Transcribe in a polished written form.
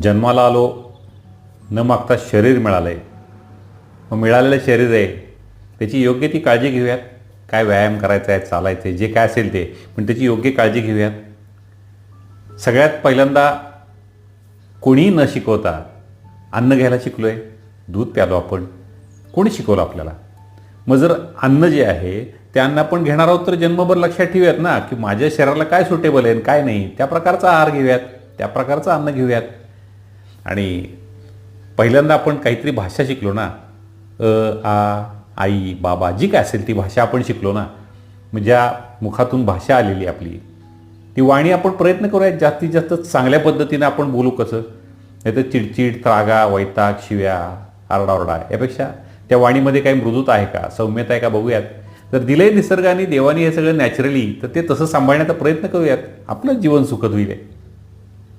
जन्माला आलो, न मागता शरीर मिळालं आहे. मग मिळालेलं शरीर आहे त्याची योग्य ती काळजी घेऊयात. काय व्यायाम करायचा आहे, चालायचं आहे, जे काय असेल ते, पण त्याची योग्य काळजी घेऊयात. सगळ्यात पहिल्यांदा कोणीही न शिकवता अन्न घ्यायला शिकलो आहे. दूध प्यालो आपण, कोणी शिकवलं आपल्याला? मग जर अन्न जे आहे ते अन्न आपण घेणार आहोत तर जन्मभर लक्षात ठेवूयात ना की माझ्या शरीराला काय सुटेबल आहे काय नाही, त्या प्रकारचा आहार घेऊयात, त्या प्रकारचं अन्न घेऊयात. आणि पहिल्यांदा आपण काहीतरी भाषा शिकलो ना, आ, आई, बाबा, जी काय असेल ती भाषा आपण शिकलो ना. मग ज्या मुखातून भाषा आलेली आपली ती वाणी आपण प्रयत्न करूयात जास्तीत जास्त चांगल्या पद्धतीनं आपण बोलू. कसं नाही तर चिडचिड, त्रागा, वैताग, शिव्या, आरडाओरडा यापेक्षा त्या वाणीमध्ये काही मृदूता आहे का, सौम्यता आहे का बघूयात. जर दिलंय निसर्गाने, देवाने हे सगळं नॅचरली, तर ते तसं सांभाळण्याचा प्रयत्न करूयात. आपलं जीवन सुखद होईल.